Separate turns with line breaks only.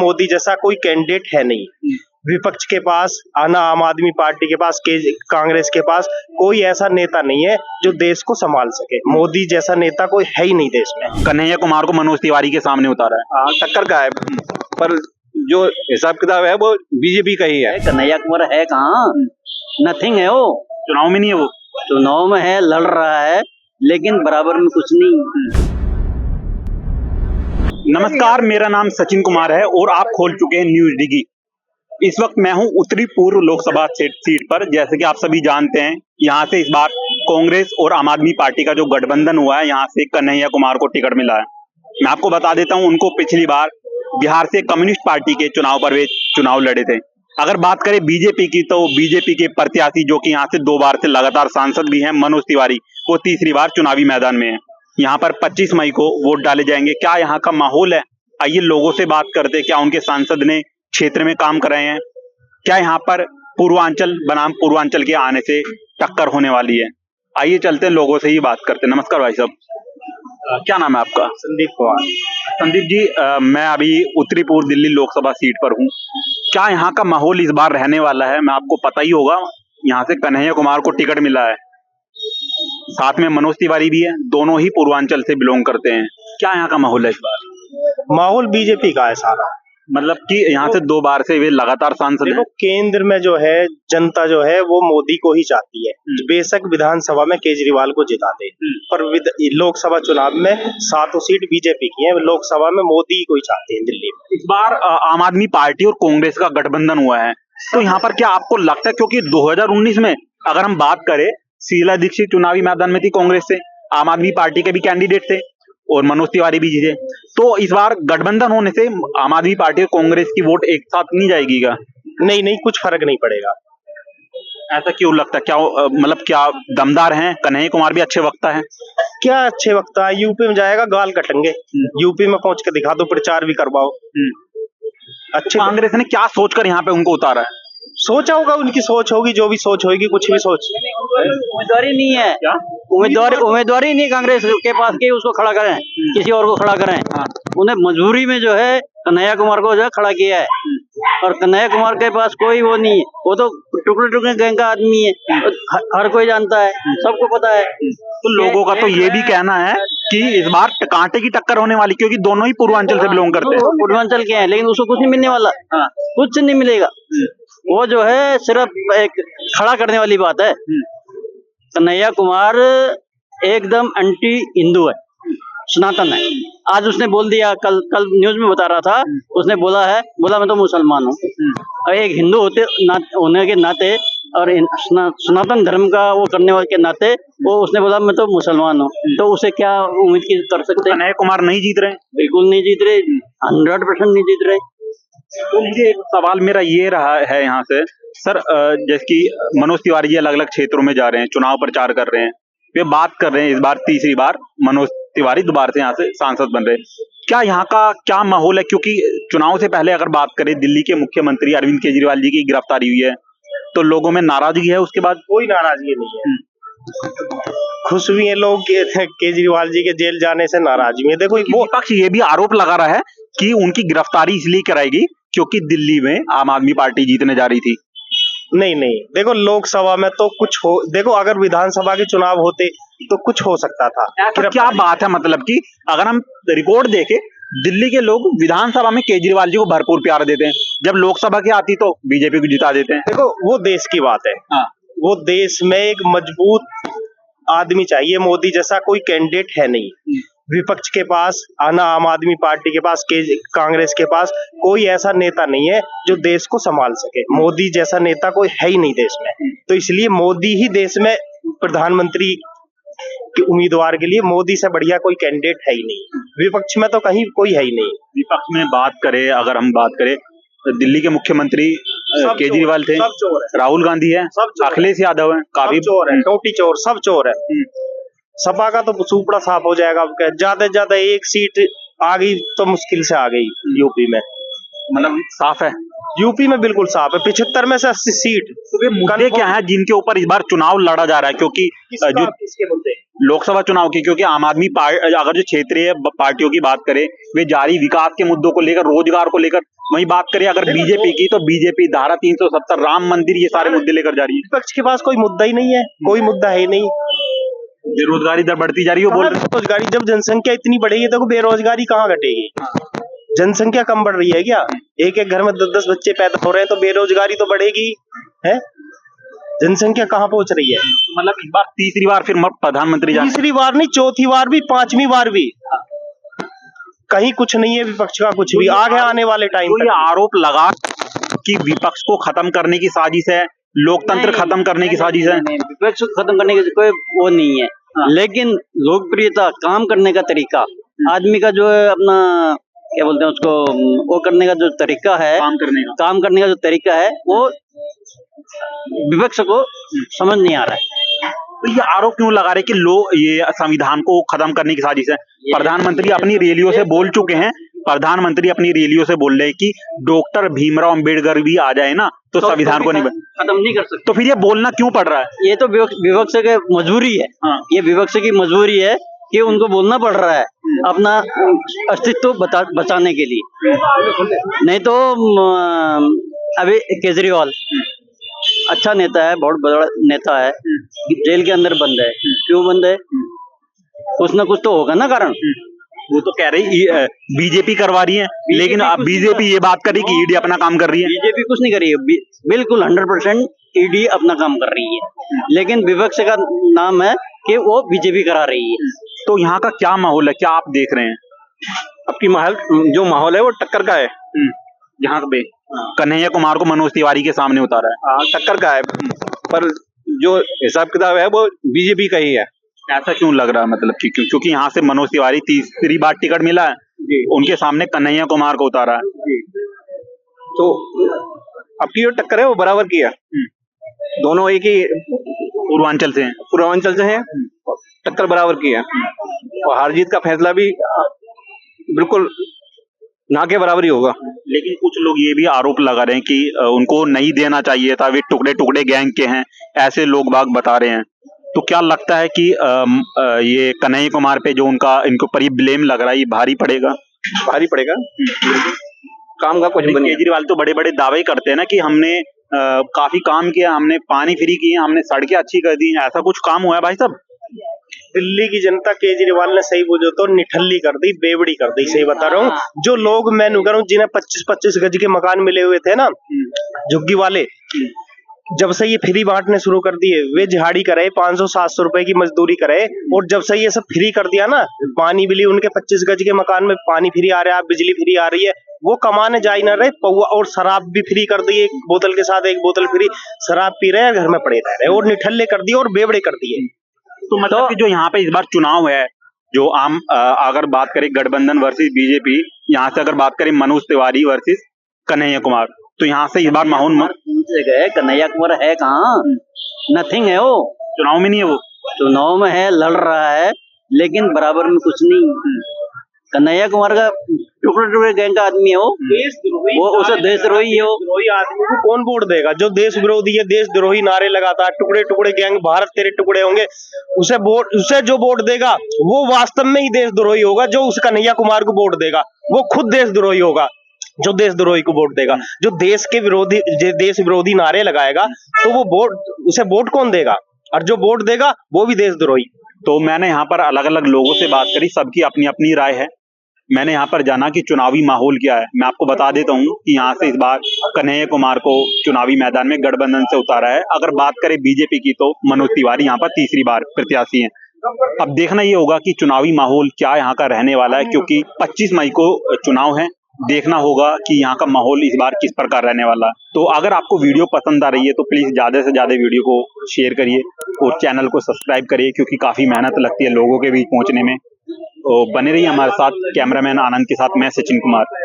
मोदी जैसा कोई कैंडिडेट है नहीं। विपक्ष के पास, आना आम आदमी पार्टी के पास, कांग्रेस के पास कोई ऐसा नेता नहीं है जो देश को संभाल सके। मोदी जैसा नेता कोई है ही नहीं देश में।
कन्हैया कुमार को मनोज तिवारी के सामने उतारा है।
हाँ, टक्कर का है, पर जो हिसाब किताब है वो बीजेपी का ही है।
कन्हैया कुमार है कहाँ, नथिंग है वो।
चुनाव में नहीं है वो,
चुनाव में है, लड़ रहा है, लेकिन बराबर में कुछ नहीं।
नमस्कार, मेरा नाम सचिन कुमार है और आप खोल चुके हैं न्यूज डिगी। इस वक्त मैं हूं उत्तरी पूर्व लोकसभा सीट पर। जैसे कि आप सभी जानते हैं, यहां से इस बार कांग्रेस और आम आदमी पार्टी का जो गठबंधन हुआ है, यहां से कन्हैया कुमार को टिकट मिला है। मैं आपको बता देता हूं, उनको पिछली बार बिहार से कम्युनिस्ट पार्टी के चुनाव पर वे चुनाव लड़े थे। अगर बात करें बीजेपी की, तो बीजेपी के प्रत्याशी जो कि यहाँ से 2 बार से लगातार सांसद भी हैं, मनोज तिवारी, वो तीसरी बार चुनावी मैदान में है। यहाँ पर 25 मई को वोट डाले जाएंगे। क्या यहाँ का माहौल है, आइए लोगों से बात करते हैं। क्या उनके सांसद ने क्षेत्र में काम कर रहे हैं? क्या यहाँ पर पूर्वांचल बनाम पूर्वांचल के आने से टक्कर होने वाली है? आइए चलते हैं, लोगों से ही बात करते हैं। नमस्कार भाई साहब, क्या नाम है आपका?
संदीप कुमार।
संदीप जी, मैं अभी उत्तरी पूर्व दिल्ली लोकसभा सीट पर हूँ। क्या यहाँ का माहौल इस बार रहने वाला है? मैं आपको पता ही होगा, यहाँ से कन्हैया कुमार को टिकट मिला है, साथ में मनोज तिवारी भी है, दोनों ही पूर्वांचल से बिलोंग करते हैं। क्या यहाँ का माहौल है इस बार?
माहौल बीजेपी का है सारा।
मतलब कि यहाँ से 2 बार से वे लगातार सांसद हैं।
देखो, केंद्र में जो है जनता जो है वो मोदी को ही चाहती है। बेशक विधानसभा में केजरीवाल को जिता दे, पर लोकसभा चुनाव में 7 सीट बीजेपी की है। लोकसभा में मोदी को ही चाहते हैं दिल्ली में।
इस बार आम आदमी पार्टी और कांग्रेस का गठबंधन हुआ है, तो यहाँ पर क्या आपको लगता है, क्योंकि 2019 में अगर हम बात करें, शीला दीक्षित चुनावी मैदान में थी कांग्रेस से, आम आदमी पार्टी के भी कैंडिडेट थे और मनोज तिवारी भी जीते, तो इस बार गठबंधन होने से आम आदमी पार्टी और कांग्रेस की वोट एक साथ नहीं जाएगी क्या?
नहीं, कुछ फर्क नहीं पड़ेगा।
ऐसा क्यों लगता है? क्या मतलब क्या दमदार हैं? कन्हैया कुमार भी अच्छे वक्ता है।
क्या अच्छे वक्ता है? यूपी में जाएगा, गाल कटेंगे। यूपी में पहुंच के दिखा दो, प्रचार भी करवाओ। अच्छे।
कांग्रेस ने क्या सोचकर यहाँ पे उनको उतारा है?
सोचा होगा, उनकी सोच होगी, जो भी सोच होगी, कुछ भी सोच।
उम्मीदवारी नहीं है
क्या?
उम्मीदवारी नहीं कांग्रेस के पास कि उसको खड़ा करें, किसी और को खड़ा करें। उन्हें मजबूरी में जो है कन्हैया कुमार को जो है खड़ा किया है, और कन्हैया कुमार के पास कोई वो नहीं है। वो तो टुकड़े टुकड़े गैंग का आदमी है, हर कोई जानता है, सबको पता है।
तो लोगों का तो ये भी कहना है कि इस बार कांटे की टक्कर होने वाली, क्योंकि दोनों ही पूर्वांचल से बिलोंग करते हैं।
पूर्वांचल के हैं, लेकिन उसको कुछ नहीं मिलने वाला, कुछ नहीं मिलेगा। वो जो है सिर्फ एक खड़ा करने वाली बात है। कन्हैया कुमार एकदम एंटी हिंदू है, सनातन है। आज उसने बोल दिया, कल न्यूज में बता रहा था, उसने बोला मैं तो मुसलमान हूँ। और एक हिंदू होने के नाते और सनातन धर्म का वो करने वाले के नाते वो उसने बोला मैं तो मुसलमान हूँ। तो उसे क्या उम्मीद कर सकते हैं?
कन्हैया कुमार नहीं जीत रहे?
बिल्कुल नहीं जीत रहे, 100% नहीं जीत रहे।
तो मुझे एक सवाल मेरा ये रहा है यहाँ से, सर, जैसे कि मनोज तिवारी जी अलग अलग क्षेत्रों में जा रहे हैं, चुनाव प्रचार कर रहे हैं, वे बात कर रहे हैं, इस बार तीसरी बार मनोज तिवारी दोबारा से यहाँ से सांसद बन रहे हैं। क्या यहाँ का क्या माहौल है? क्योंकि चुनाव से पहले अगर बात करें, दिल्ली के मुख्यमंत्री अरविंद केजरीवाल जी की गिरफ्तारी हुई है, तो लोगों में नाराजगी है। उसके बाद
कोई नाराजगी नहीं है, खुश भी है लोग केजरीवाल जी के जेल जाने से। नाराजगी है, देखो
वो पक्ष ये भी आरोप लगा रहा है कि उनकी गिरफ्तारी इसलिए कराएगी क्योंकि दिल्ली में आम आदमी पार्टी जीतने जा रही थी।
नहीं, देखो लोकसभा में तो कुछ हो, देखो अगर विधानसभा के चुनाव होते तो कुछ हो सकता था।
ऐसा क्या बात है, मतलब कि अगर हम रिकॉर्ड देखें, दिल्ली के लोग विधानसभा में केजरीवाल जी को भरपूर प्यार देते हैं, जब लोकसभा की आती तो बीजेपी को जिता देते हैं।
देखो वो देश की बात है। वो देश में एक मजबूत आदमी चाहिए, मोदी जैसा कोई कैंडिडेट है नहीं। विपक्ष के पास, आना आम आदमी पार्टी के पास, कांग्रेस के पास कोई ऐसा नेता नहीं है जो देश को संभाल सके। मोदी जैसा नेता कोई है ही नहीं देश में, तो इसलिए मोदी ही देश में प्रधानमंत्री के उम्मीदवार के लिए मोदी से बढ़िया कोई कैंडिडेट है ही नहीं। विपक्ष में तो कहीं कोई है ही नहीं।
विपक्ष में बात करें, अगर हम बात करें, दिल्ली के मुख्यमंत्री केजरीवाल थे,
सब चोर है,
राहुल गांधी है, अखिलेश यादव है, काफी
चोर है, टोटी चोर, सब चोर है। सपा का तो सुपड़ा साफ हो जाएगा। ज्यादा से ज्यादा 1 सीट आ गई तो मुश्किल से आ गई यूपी में,
मतलब साफ है।
यूपी में बिल्कुल साफ है, 75 में से 80 सीट।
तो ये मुद्दे क्या है जिनके ऊपर इस बार चुनाव लड़ा जा रहा है? क्योंकि जो
किसके मुद्दे?
लोकसभा चुनाव की, क्योंकि आम आदमी पार्टी अगर जो क्षेत्रीय पार्टियों की बात करें, वे जारी विकास के मुद्दों को लेकर, रोजगार को लेकर, वहीं बात करें अगर बीजेपी की, तो बीजेपी धारा 370, राम मंदिर, ये सारे मुद्दे लेकर जा रही है।
विपक्ष के पास कोई मुद्दा ही नहीं है, कोई मुद्दा है ही नहीं।
बेरोजगारी दर बढ़ती जा रही है, वो बोल रहे हैं।
बेरोजगारी, जब जनसंख्या इतनी बढ़ेगी तो बेरोजगारी कहाँ घटेगी? जनसंख्या कम बढ़ रही है क्या? एक एक घर में 10-10 बच्चे पैदा हो रहे हैं, तो बेरोजगारी तो बढ़ेगी है। जनसंख्या कहाँ पहुंच रही है?
मतलब इस बार तीसरी बार फिर प्रधानमंत्री
तीसरी बार नहीं, चौथी बार भी, पांचवी बार भी कहीं कुछ नहीं है विपक्ष का, कुछ भी आगे आने वाले टाइम
तो ये आरोप लगा कि विपक्ष को खत्म करने की साजिश है, लोकतंत्र खत्म करने की साजिश है।
विपक्ष को खत्म करने की कोई वो नहीं है, लेकिन लोकप्रियता, काम करने का तरीका, आदमी का जो है अपना क्या बोलते हैं उसको, वो करने का जो तरीका है, काम करने का जो तरीका है, वो विपक्ष को समझ नहीं आ रहा है।
तो ये आरोप क्यों लगा रहे कि ये संविधान को खत्म करने की साजिश है? प्रधानमंत्री अपनी रैलियों से बोल चुके हैं, प्रधानमंत्री अपनी रैलियों से बोल रहे हैं कि डॉक्टर भीमराव अंबेडकर भी आ जाए ना तो संविधान को नहीं
खत्म नहीं कर सकते।
तो फिर ये बोलना क्यों पड़ रहा है?
ये तो विपक्ष की मजबूरी है। ये विपक्ष की मजबूरी है कि उनको बोलना पड़ रहा है अपना अस्तित्व बचाने के लिए। नहीं तो अभी केजरीवाल अच्छा नेता है, बहुत बड़ा नेता है, जेल के अंदर बंद है। क्यों बंद है? कुछ ना कुछ तो होगा ना कारण।
वो तो कह रही बीजेपी करवा रही है, लेकिन अब बीजेपी ये बात कर रही कि ईडी अपना काम कर रही है।
बीजेपी कुछ नहीं कर रही है, बिल्कुल 100% ईडी अपना काम कर रही है, लेकिन विपक्ष का नाम है कि वो बीजेपी करा रही है।
तो यहाँ का क्या माहौल है, क्या आप देख रहे हैं?
आपकी जो माहौल है वो टक्कर का है।
यहाँ पे कन्हैया कुमार को मनोज तिवारी के सामने उतारा है।
टक्कर का है, पर जो हिसाब किताब है वो बीजेपी का ही है।
ऐसा क्यों लग रहा है? मतलब क्योंकि यहाँ से मनोज तिवारी तीसरी बार टिकट मिला है, उनके सामने कन्हैया कुमार को उतारा है।
तो आपकी जो टक्कर है वो बराबर की है, दोनों एक ही
पूर्वांचल से हैं,
टक्कर बराबर की है, और हार जीत का फैसला भी बिल्कुल ना के बराबर ही होगा।
लेकिन कुछ लोग ये भी आरोप लगा रहे हैं कि उनको नहीं देना चाहिए था, वे टुकड़े टुकड़े गैंग के हैं, ऐसे लोग बाग बता रहे हैं। तो क्या लगता है कि ये कन्हैया कुमार पे जो इनको पर ब्लेम लग रहा है, ये भारी पड़ेगा?
भारी पड़ेगा। काम का कुछ बने।
केजरीवाल तो बड़े बड़े दावे करते हैं ना कि हमने काफी काम किया, हमने पानी फ्री किए, हमने सड़कें अच्छी कर दी। ऐसा कुछ काम हुआ है भाई साहब?
दिल्ली की जनता केजरीवाल ने सही बोझो तो निठल्ली कर दी, बेवड़ी कर दी। सही बता रहा हूँ, जो लोग मैं कह रहा हूँ जिन्हें 25-25 गज के मकान मिले हुए थे ना, झुग्गी वाले, जब से ये फ्री बांटने शुरू कर दिए, वे दिहाड़ी करे, 500-700 रुपए की मजदूरी करे, और जब से ये सब फ्री कर दिया ना, पानी बिजली, उनके 25 गज के मकान में पानी फ्री आ रहा है, बिजली फ्री आ रही है, वो कमाने जा ही ना रहे पौवा, और शराब भी फ्री कर दी, एक बोतल के साथ एक बोतल फ्री शराब पी रहे हैं, घर में पड़े रह रहे, और निठल्ले कर दिए और बेवड़े कर दिए।
तो मतलब कि जो यहाँ पे इस बार चुनाव है, जो अगर बात करें गठबंधन वर्सेस बीजेपी, यहाँ से अगर बात करें मनोज तिवारी वर्सेस कन्हैया कुमार, तो यहाँ से इस बार माहौल
गए। कन्हैया कुमार है कहाँ? नथिंग है वो,
चुनाव में नहीं है। वो
चुनाव में है, लड़ रहा है, लेकिन बराबर में कुछ नहीं। कन्हैया कुमार का टुकड़े टुकड़े गैंग का आदमी है वो उसे देशद्रोही है।
देशद्रोही आदमी को कौन वोट देगा? जो देश विरोधी है, देशद्रोही नारे लगाता है, टुकड़े टुकड़े गैंग, भारत तेरे टुकड़े होंगे, उसे जो वोट देगा वो वास्तव में ही देशद्रोही होगा। जो उस कन्हैया कुमार को वोट देगा वो खुद देशद्रोही होगा। जो देशद्रोही को वोट देगा, जो देश विरोधी नारे लगाएगा, तो वो उसे वोट कौन देगा? और जो वोट देगा वो भी देशद्रोही।
तो मैंने यहाँ पर अलग अलग लोगों से बात करी, सबकी अपनी अपनी राय है। मैंने यहाँ पर जाना कि चुनावी माहौल क्या है। मैं आपको बता देता हूँ कि यहाँ से इस बार कन्हैया कुमार को चुनावी मैदान में गठबंधन से उतारा है। अगर बात करें बीजेपी की, तो मनोज तिवारी यहाँ पर तीसरी बार प्रत्याशी हैं। अब देखना ये होगा कि चुनावी माहौल क्या यहाँ का रहने वाला है, क्योंकि 25 मई को चुनाव है। देखना होगा कि यहाँ का माहौल इस बार किस प्रकार रहने वाला है। तो अगर आपको वीडियो पसंद आ रही है तो प्लीज ज्यादा से ज्यादा वीडियो को शेयर करिए और चैनल को सब्सक्राइब करिए, क्योंकि काफी मेहनत लगती है लोगों के बीच पहुंचने में। तो बने रहिए हमारे साथ। कैमरामैन आनंद के साथ मैं सचिन कुमार।